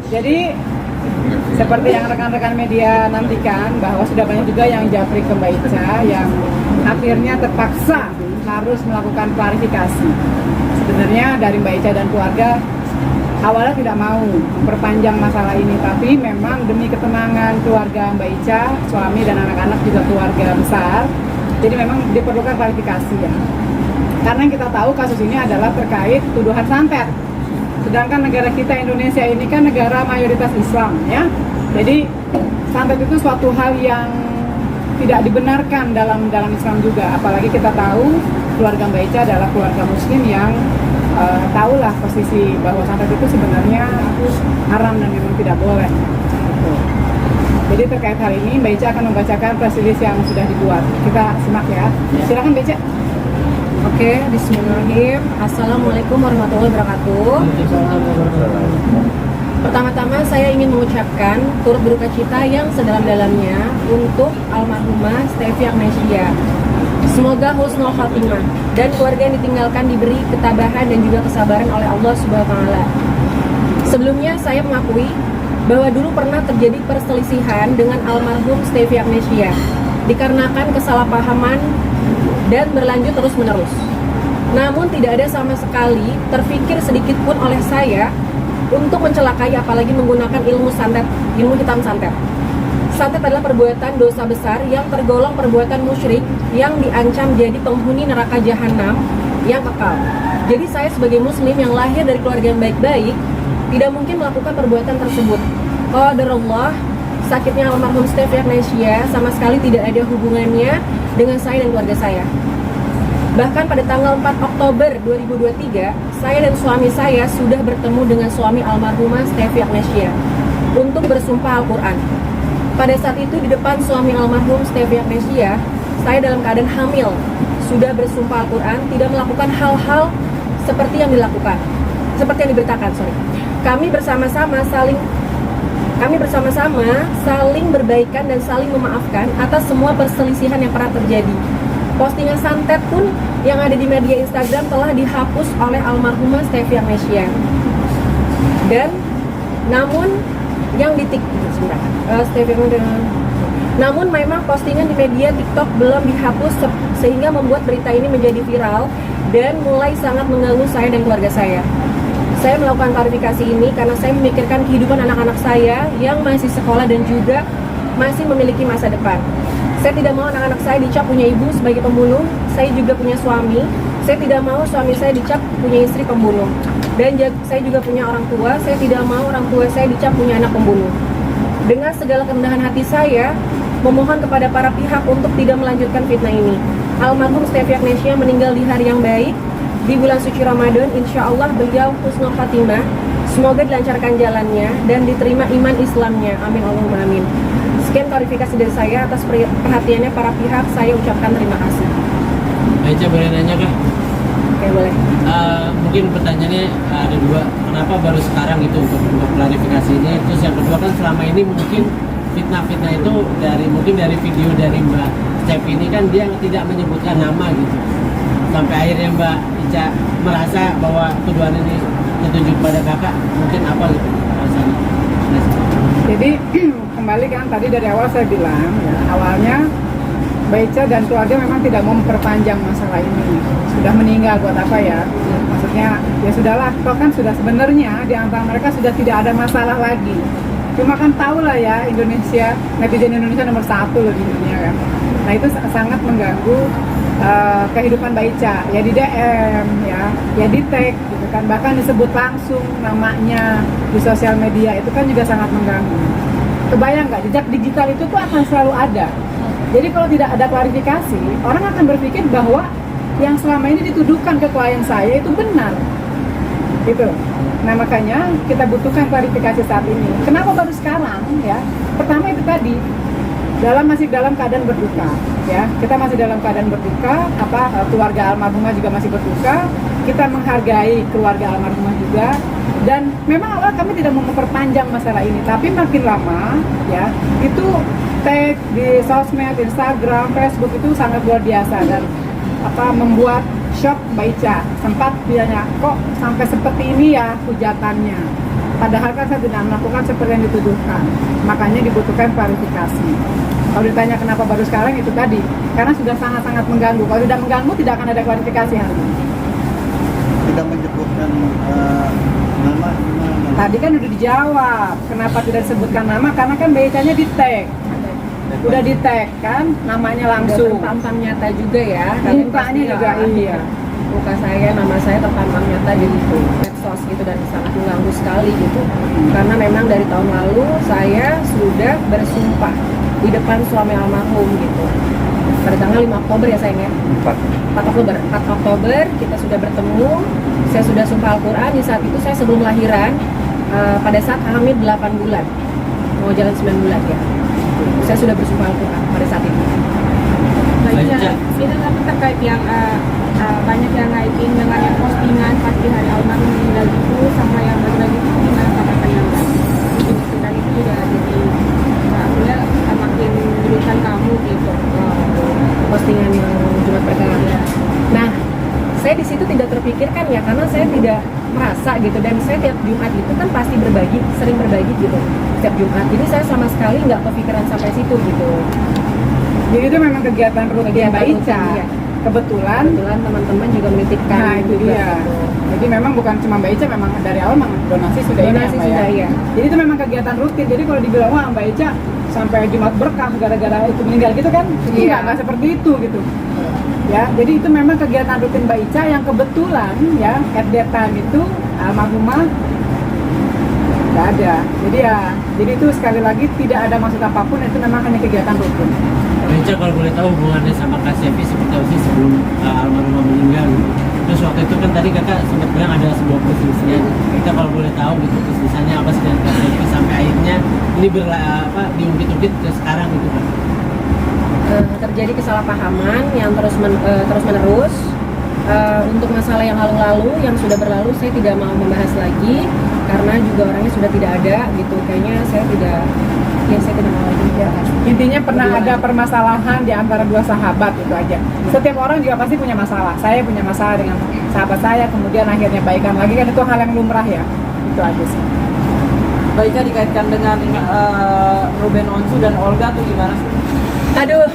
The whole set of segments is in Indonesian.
Jadi seperti yang rekan-rekan media nantikan bahwa sudah banyak juga yang japri ke Mbak Ica yang akhirnya terpaksa harus melakukan klarifikasi. Sebenarnya dari Mbak Ica dan keluarga awalnya tidak mau memperpanjang masalah ini, tapi memang demi ketenangan keluarga Mbak Ica, suami dan anak-anak juga keluarga besar, jadi memang diperlukan klarifikasi ya. Karena yang kita tahu kasus ini adalah terkait tuduhan santet. Sedangkan negara kita Indonesia ini kan negara mayoritas Islam ya. Jadi santet itu suatu hal yang tidak dibenarkan dalam Islam juga. Apalagi kita tahu keluarga Mbak Ica adalah keluarga muslim yang tahulah posisi bahwa santet itu sebenarnya haram dan memang tidak boleh. Jadi terkait hal ini Mbak Ica akan membacakan press release yang sudah dibuat. Kita simak ya. Silakan Mbak Ica. Oke, bismillahirrahmanirrahim. Assalamualaikum warahmatullahi wabarakatuh. Pertama-tama saya ingin mengucapkan turut berduka cita yang sedalam-dalamnya untuk almarhumah Stevi Agnesia. Semoga husnul khatimah dan keluarga yang ditinggalkan diberi ketabahan dan juga kesabaran oleh Allah Subhanahu wa taala. Sebelumnya saya mengakui bahwa dulu pernah terjadi perselisihan dengan almarhum Stevi Agnesia dikarenakan kesalahpahaman dan berlanjut terus-menerus. Namun tidak ada sama sekali terfikir sedikit pun oleh saya untuk mencelakai apalagi menggunakan ilmu santet, ilmu hitam santet. Santet adalah perbuatan dosa besar yang tergolong perbuatan musyrik yang diancam jadi penghuni neraka jahanam yang kekal. Jadi saya sebagai muslim yang lahir dari keluarga yang baik-baik tidak mungkin melakukan perbuatan tersebut. Qadarullah, sakitnya almarhum Stevi Agnesia sama sekali tidak ada hubungannya dengan saya dan keluarga saya. Bahkan pada tanggal 4 Oktober 2023, saya dan suami saya sudah bertemu dengan suami almarhumah Stevi Agnesia untuk bersumpah Al-Quran. Pada saat itu di depan suami almarhum Stevi Agnesia, saya dalam keadaan hamil, sudah bersumpah Al-Quran, tidak melakukan hal-hal seperti yang dilakukan, seperti yang diberitakan. Kami bersama-sama saling berbaikan dan saling memaafkan atas semua perselisihan yang pernah terjadi. Postingan santet pun yang ada di media Instagram telah dihapus oleh almarhumah Stevi Agnesia. Dan namun yang di namun memang postingan di media TikTok belum dihapus sehingga membuat berita ini menjadi viral dan mulai sangat mengganggu saya dan keluarga saya. Saya melakukan klarifikasi ini karena saya memikirkan kehidupan anak-anak saya yang masih sekolah dan juga masih memiliki masa depan. Saya tidak mau anak-anak saya dicap punya ibu sebagai pembunuh. Saya juga punya suami. Saya tidak mau suami saya dicap punya istri pembunuh. Dan saya juga punya orang tua. Saya tidak mau orang tua saya dicap punya anak pembunuh. Dengan segala kerendahan hati saya, memohon kepada para pihak untuk tidak melanjutkan fitnah ini. Almarhum Stevi Agnesia meninggal di hari yang baik, di bulan suci Ramadan. Insya Allah beliau husnul khatimah. Semoga dilancarkan jalannya dan diterima iman Islamnya. Amin Allahumma amin. Sekian klarifikasi dari saya. Atas perhatiannya para pihak, saya ucapkan terima kasih. Aica boleh nanya kah? Oke, boleh. Mungkin pertanyaannya ada dua. Kenapa baru sekarang itu untuk klarifikasi ini? Terus yang kedua kan selama ini mungkin fitnah-fitnah itu mungkin dari video dari Mbak Stevi ini kan dia tidak menyebutkan nama gitu. Sampai akhirnya Mbak Ica merasa bahwa tuduhan ini tertuju pada kakak, mungkin apa gitu rasanya? Jadi kembali kan tadi dari awal saya bilang ya, awalnya Mbak Ica dan keluarga memang tidak mau memperpanjang masalah ini. Sudah meninggal buat apa ya? Maksudnya ya sudahlah, toh kan sudah sebenarnya di antara mereka sudah tidak ada masalah lagi. Cuma kan tahu lah ya, Indonesia, netizen Indonesia nomor 1 loh di dunia kan. Nah itu sangat mengganggu kehidupan Mbak Ica, ya di DM, ya di tag gitu kan, bahkan disebut langsung namanya di sosial media, itu kan juga sangat mengganggu. Kebayang nggak, jejak digital itu tuh akan selalu ada. Jadi kalau tidak ada klarifikasi, orang akan berpikir bahwa yang selama ini dituduhkan ke klien saya itu benar, gitu. Nah makanya kita butuhkan klarifikasi saat ini. Kenapa baru sekarang? Ya, pertama itu tadi. Masih dalam keadaan berduka, ya kita masih dalam keadaan berduka, keluarga almarhumah juga masih berduka, kita menghargai keluarga almarhumah juga, dan memang awal kami tidak mau memperpanjang masalah ini, tapi makin lama ya itu tag di sosmed, Instagram, Facebook itu sangat luar biasa dan membuat shock Mbak Ica. Sempat bilangnya kok sampai seperti ini ya hujatannya. Padahal kan saya tidak melakukan seperti yang dituduhkan. Makanya dibutuhkan klarifikasi. Kalau ditanya kenapa baru sekarang, itu tadi. Karena sudah sangat-sangat mengganggu. Kalau tidak mengganggu, tidak akan ada klarifikasi hari ini. Tidak menyebutkan nama gimana? Tadi kan udah dijawab. Kenapa tidak disebutkan nama? Karena kan BIC-nya di tag. Udah di tag kan, namanya langsung. Terpampang nyata juga ya. Mukanya juga iya. Muka saya, nama saya terpampang nyata di medsos gitu, dan sangat mengganggu sekali gitu. Karena memang dari tahun lalu saya sudah bersumpah di depan suami almarhum gitu. Pada tanggal 5 Oktober ya sayang ya? 4 Oktober kita sudah bertemu. Saya sudah sumpah Al-Quran. Di saat itu saya sebelum lahiran, pada saat hamil 8 bulan, mau jalan 9 bulan ya. Saya sudah bersumpah Al-Quran pada saat itu. Baca. Ini tapi terkait yang banyak yang ngaitin dengan yang postingan pasti hari almarhum meninggal itu sama yang bagi-bagi itu gimana tanggapan yang dan itu juga jadi akhirnya makin menyulitkan kamu gitu. Postingan yang Jumat berkah. Nah, saya di situ tidak terpikirkan ya, karena saya tidak merasa gitu, dan saya tiap Jumat itu kan pasti berbagi, sering berbagi gitu setiap Jumat. Jadi saya sama sekali nggak kepikiran sampai situ gitu. Jadi itu memang kegiatan rutin Mbak Ica. Iya. Kebetulan Teman-teman juga menitipkan. Nah itu juga, dia. gitu. Jadi memang bukan cuma Mbak Ica, memang dari awal memang donasi sudah ini ya, Donasi Mbak sudah, ya. iya. Jadi itu memang kegiatan rutin. Jadi kalau dibilang wah Mbak Ica sampai Jumat berkah gara-gara itu meninggal gitu kan, itu Iya. nggak seperti itu gitu. Ya, jadi itu memang kegiatan rutin Mbak Ica yang kebetulan ya at that time itu almarhumah nggak ada. Jadi itu sekali lagi tidak ada maksud apapun, itu memang hanya kegiatan rutin. Beca, kalau boleh tahu hubungannya sama Kak Sevi seperti apa sih sebelum almarhumah meninggal gitu. Terus waktu itu kan tadi kakak sempat bilang ada sebuah perselisihan. Kita kalau boleh tahu gitu perselisihannya apa sih dengan Kak Sevi sampai akhirnya ini diungkit-ungkit ke sekarang gitu kan. Terjadi kesalahpahaman yang terus menerus. Untuk masalah yang lalu-lalu, yang sudah berlalu, saya tidak mau membahas lagi karena juga orangnya sudah tidak ada gitu. Kayaknya saya tidak mau lagi membahas. Intinya pernah ada permasalahan di antara dua sahabat, itu aja. Setiap orang juga pasti punya masalah. Saya punya masalah dengan sahabat saya, kemudian akhirnya baikan lagi, kan itu hal yang lumrah ya. Itu aja sih. Baiknya dikaitkan dengan Ruben Onsu dan Olga tuh gimana sih? Aduh,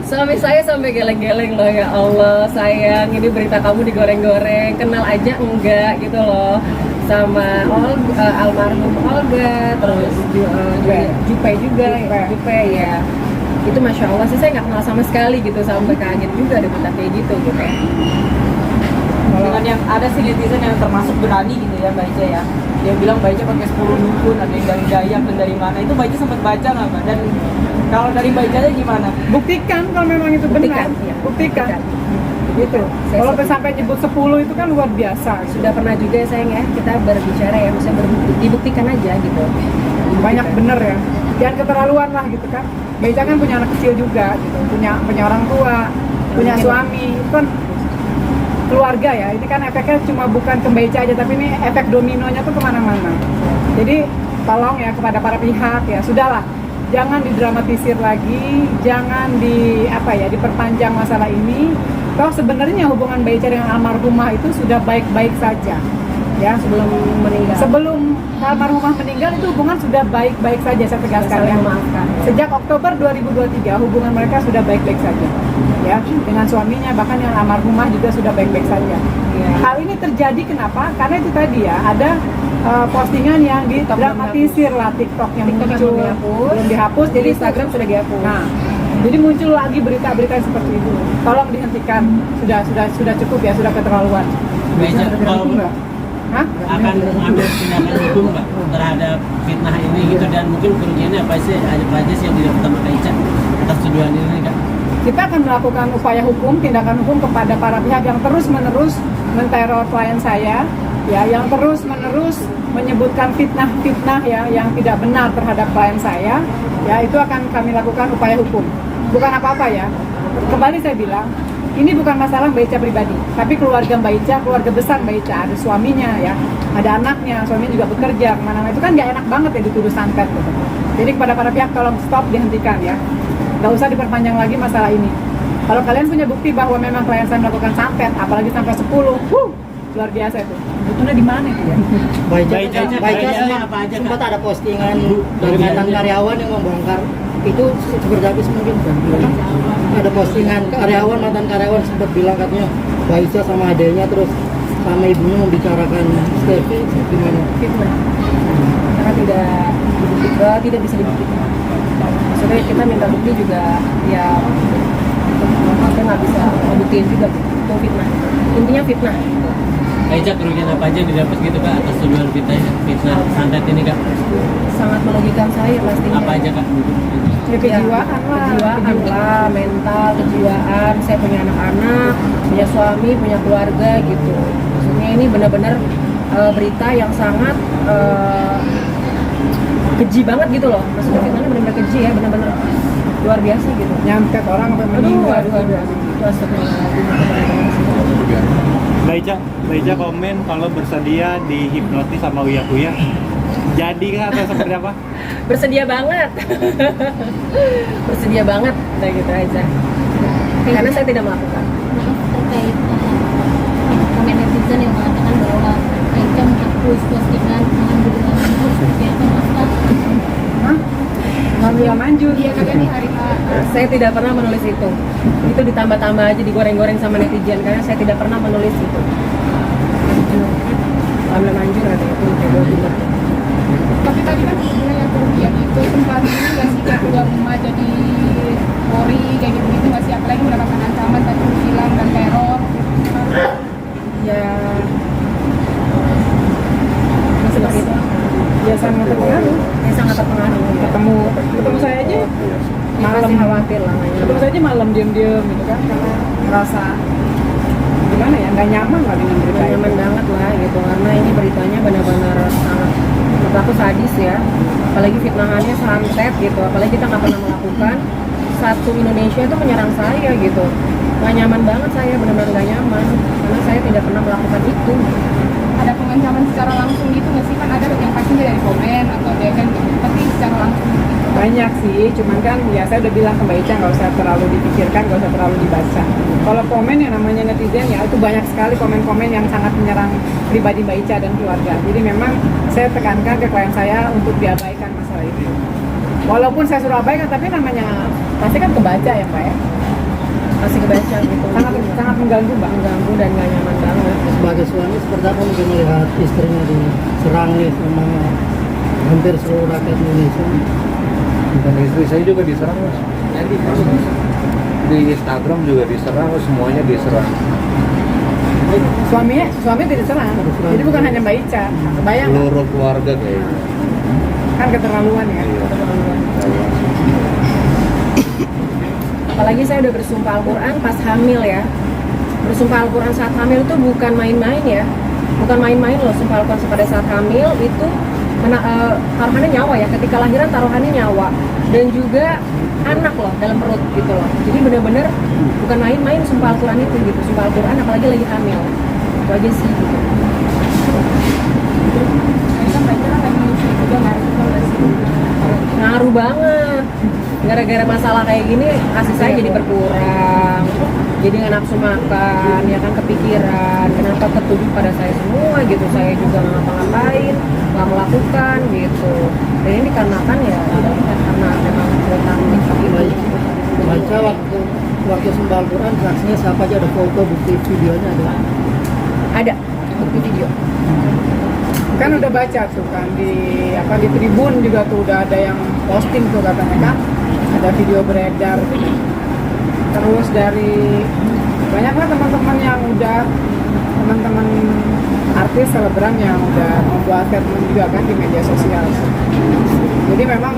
suami saya sampai geleng-geleng loh, ya Allah sayang, ini berita kamu digoreng-goreng, kenal aja enggak gitu loh sama almarhum Olga, terus Jupe juga, Jupe ya. Itu Masya Allah sih, saya nggak kenal sama sekali gitu, sampai kaget juga ada berita kayak gitu gitu. Dengan yang ada sih netizen yang termasuk berani gitu ya Mbak Ica ya, dia bilang Mbak Ica pakai 10 dukun, ada yang dari Dayak dan dari mana, itu Mbak Ica sempat baca nggak Mbak? Dan kalau dari Mbak Ica gimana? Buktikan kalau memang itu benar. Iya. Buktikan. Gitu. Saya Kalau setuju. sampai nyebut 10 itu kan luar biasa. Sudah pernah juga ya sayang ya, kita berbicara ya, maksudnya dibuktikan aja gitu. Banyak bener ya. Jangan keterlaluan lah gitu kan. Mbak Ica kan punya anak kecil juga gitu. Punya orang tua, punya suami. Itu kan keluarga ya. Ini kan efeknya cuma bukan ke Mbak Ica aja, tapi ini efek dominonya tuh kemana-mana. Jadi tolong ya kepada para pihak ya, sudahlah. Jangan didramatisir lagi, jangan diperpanjang masalah ini. Toh sebenarnya hubungan Mbak Ica dengan almarhumah itu sudah baik-baik saja. Ya, Sebelum meninggal. sebelum almarhumah meninggal itu hubungan sudah baik-baik saja, saya tegaskan Saling ya. memaafkan. Sejak Oktober 2023 hubungan mereka sudah baik-baik saja. Ya, dengan suaminya, bahkan yang almarhumah juga sudah baik-baik saja. Iya. Hal ini terjadi kenapa? Karena itu tadi ya, ada postingan yang didramatisir lah, TikTok yang TikTok yang muncul belum dihapus. jadi Di Instagram sudah dihapus. Nah, jadi muncul lagi berita-berita seperti itu. Tolong dihentikan. Sudah cukup ya, sudah keterlaluan. Beca, kalau Hah? akan mengambil tindakan hukum nggak terhadap fitnah ini gitu, dan mungkin kerugiannya apa sih, ada aja sih yang tidak pertama Kak Ica atas tuduhan ini Kak? Kita akan melakukan upaya hukum, tindakan hukum kepada para pihak yang terus-menerus menteror klien saya, ya, yang terus-menerus menyebutkan fitnah-fitnah ya yang tidak benar terhadap klien saya, ya, itu akan kami lakukan upaya hukum. Bukan apa-apa ya. Kembali saya bilang, ini bukan masalah Mbak Ica pribadi, tapi keluarga Mbak Ica, keluarga besar Mbak Ica, ada suaminya ya, ada anaknya, suaminya juga bekerja kemana-mana, itu kan nggak enak banget ya dituduh santet gitu. Jadi kepada para pihak tolong stop, dihentikan ya. Nggak usah diperpanjang lagi masalah ini. Kalau kalian punya bukti bahwa memang klien saya melakukan santet, apalagi sampai 10, luar biasa itu. sebetulnya di mana itu ya? Baca apa aja, Kak? sempat ada postingan dari mantan karyawan yang membongkar itu seperti habis mungkin kan? Ada postingan karyawan, mantan karyawan sempat bilang katanya Baisa sama adanya terus sama ibunya membicarakan Steffi gimana? Fitnah. Karena tidak bisa dibuktikan. Maksudnya kita minta bukti juga ya kita nggak bisa ngebuktiin juga itu fitnah. Intinya fitnah. Aiza, kerugian apa aja yang didapat gitu Kak atas tuduhan fitnah santet ini Kak? Sangat merugikan saya pastinya. Apa aja Kak? Ya kejiwaan lah. Kejiwaan lah, mental, kejiwaan. Saya punya anak-anak, punya suami, punya keluarga gitu. Maksudnya ini benar-benar berita yang sangat keji banget gitu loh. Maksudnya fitnahnya benar-benar keji ya, benar-benar luar biasa gitu. Nyampe orang sampai Aduh, meninggal. itu astagfirullahaladzim. Baija komen kalau bersedia dihipnotis sama Uya Kuya. Jadi kan atau seperti apa? Bersedia banget. Bersedia banget, udah gitu aja. Karena saya tidak melakukan. Terkait komen netizen yang mengatakan bahwa Aicha menghapus postingan mengambil manjur seperti apa Mas? Hah? Ngambil manjur. Iya katanya hari Saya tidak pernah menulis itu. Itu ditambah-tambah aja, digoreng-goreng sama netizen karena saya tidak pernah menulis itu. Ambil manjur ada itu kayak gue bilang. tapi tadi kan sebenarnya kerugian itu sempat ini nggak sih kayak keluar rumah jadi Polri kayak gitu nggak sih, apalagi mendapatkan ancaman tadi hilang dan teror. Ya seperti itu. Ya sangat terpengaruh. Saya sangat terpengaruh. Ketemu saya aja Malam malam khawatir lah. ketemu saya aja malam diam-diam gitu kan karena merasa gimana ya nggak nyaman lah dengan berita Nggak itu. nyaman banget lah gitu karena ini beritanya benar-benar sangat menurut aku sadis ya, apalagi fitnahannya santet gitu, apalagi kita nggak pernah melakukan, satu Indonesia itu menyerang saya gitu, nggak nyaman banget, saya benar-benar nggak nyaman karena saya tidak pernah melakukan itu. Ada pengancaman secara langsung gitu nggak sih, kan ada yang pastinya dari komen atau dia kan gitu, tapi secara langsung gitu. Banyak sih, cuman kan ya saya udah bilang ke Mbak Ica nggak usah terlalu dipikirkan, nggak usah terlalu dibaca. Kalau komen yang namanya netizen ya itu banyak sekali komen-komen yang sangat menyerang pribadi Mbak Ica dan keluarga. Jadi memang saya tekankan ke klien saya untuk diabaikan masalah itu. Walaupun saya suruh abaikan, tapi namanya pasti kan kebaca ya Mbak ya. Masih kebaca gitu, Sangat mengganggu Mbak. mengganggu dan nggak nyaman banget. Sebagai suami seperti apa mungkin melihat istrinya diserang nih sama hampir seluruh rakyat Indonesia? Dan istri saya juga diserang Mas. Di Instagram juga diserang, semuanya diserang. Suami tidak serang. Jadi bukan hanya Mbak Ica. Kebayang nggak? Seluruh keluarga kayaknya. Kan keterlaluan ya. Apalagi saya udah bersumpah Al-Quran pas hamil ya. Bersumpah Al-Quran saat hamil itu bukan main-main ya. Bukan main-main loh, sumpah Al-Quran pada saat hamil itu taruhannya nyawa ya. Ketika lahiran taruhannya nyawa. Dan juga anak loh dalam perut gitu loh. Jadi benar-benar bukan main-main sumpah Al-Quran itu gitu. Sumpah Al-Quran apalagi lagi hamil. Itu aja sih gitu. Ini kan baca kan lagi nyusul juga nggak sih? Ngaruh banget. Gara-gara masalah kayak gini kasih saya jadi berkurang, jadi nggak nafsu makan, ya kan, kepikiran kenapa tertuduh pada saya semua gitu, saya juga nggak ngapa-ngapain, nggak melakukan gitu. Dan ini dikarenakan ya karena memang tentang itu. Baca waktu sembah Al-Quran saksinya siapa aja, ada foto, bukti videonya ada. Ada bukti video. Kan udah baca tuh kan di Tribun juga tuh udah ada yang posting tuh katanya kan ada video beredar, terus dari banyak lah teman-teman yang udah teman-teman artis selebgram yang udah membuat statement juga kan di media sosial. Jadi memang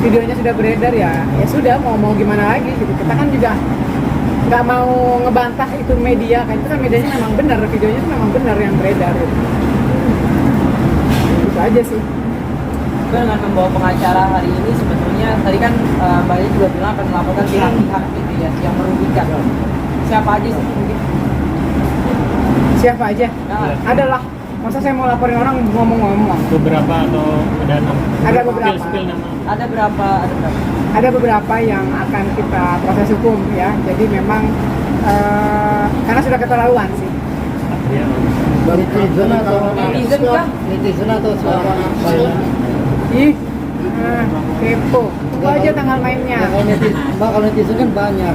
videonya sudah beredar ya sudah mau gimana lagi gitu, kita kan juga nggak mau ngebantah itu media kan, itu kan medianya memang benar, videonya itu memang benar yang beredar gitu. Itu aja sih. Dengan membawa pengacara hari ini sebetulnya tadi kan Mbak Lia juga bilang akan melaporkan pihak-pihak gitu ya yang merugikan. Siapa aja sih mungkin? Siapa aja? Nah, Adalah. Masa saya mau laporin orang ngomong-ngomong? Beberapa atau ada nama? Ada beberapa. Spill nama. ada berapa? Ada beberapa yang akan kita proses hukum ya. Jadi memang karena sudah keterlaluan sih. Ya. netizen atau Netizen kah? netizen atau siapa? Ih, kepo. Tunggu aja tanggal mainnya. Ya, kalau netizen kan banyak.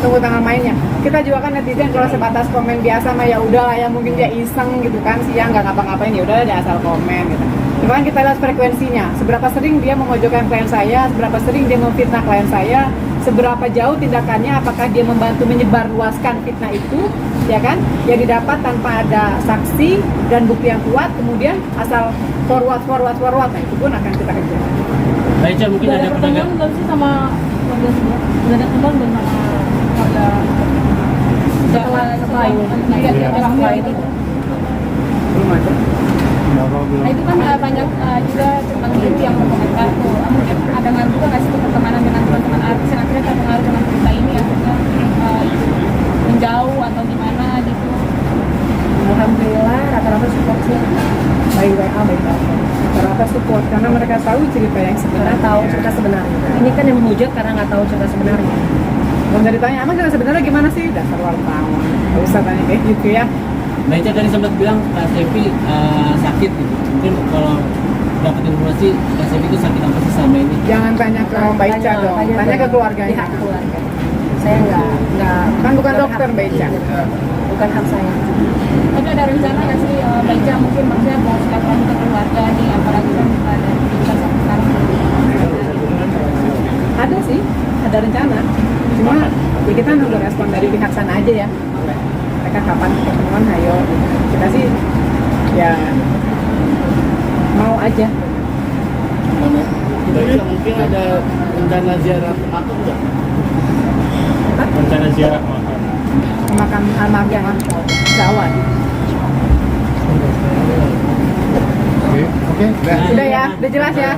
Tunggu tanggal mainnya. Kita juga kan netizen kalau sebatas komen biasa mah ya udahlah ya, mungkin dia iseng gitu kan, siang nggak ngapa-ngapain ya udah dia asal komen gitu. Cuma kan kita lihat frekuensinya, seberapa sering dia memojokkan klien saya, seberapa sering dia memfitnah klien saya, seberapa jauh tindakannya, apakah dia membantu menyebarluaskan fitnah itu, ya kan? Yang didapat tanpa ada saksi dan bukti yang kuat, kemudian asal forward, nah itu pun akan kita kejar. Mbak Ica mungkin ada pendapat. belum sih sama warga sebelah? Udah ada teman belum sama warga Setelah ini. setelah itu? Belum ada. Nah itu kan banyak juga teman itu yang berkomentar tuh. Mungkin ada ngaruh juga nggak sih ke pertemanan dengan teman-teman artis yang akhirnya terpengaruh dengan berita ini akhirnya menjauh atau gimana gitu. Alhamdulillah rata-rata support sih. Baik WA, baik apa. Rata-rata support karena mereka tahu cerita yang Karena sebenarnya. tahu cerita sebenarnya. Ini kan yang menghujat karena nggak tahu cerita sebenarnya. Kalau dari tanya, emang cerita sebenarnya gimana sih? Dasar wartawan. Gak usah tanya kayak gitu ya. Mbak Ica tadi sempat bilang Kak Stefi sakit gitu. Mungkin kalau dapat informasi Kak Stefi itu sakit apa sih selama ini? Jangan tanya ke Mbak Ica dong, tanya ke keluarganya. Pihak keluarga. Saya nggak Kan bukan berhak dokter, Mbak Ica. bukan hak saya. Tapi ada rencana nggak sih baca mungkin maksudnya mau silaturahmi ke keluarga nih apalagi kan ada kita sekarang. Ada sih, ada rencana. Cuma ya kita nunggu respon dari pihak sana aja ya. Mereka kapan ketemuan, ayo. Kita sih ya mau aja. Mungkin ada rencana ziarah ke makam nggak? Rencana ziarah makam. Makam almarhumah Jawan. Oke, Udah ya, udah jelas ya.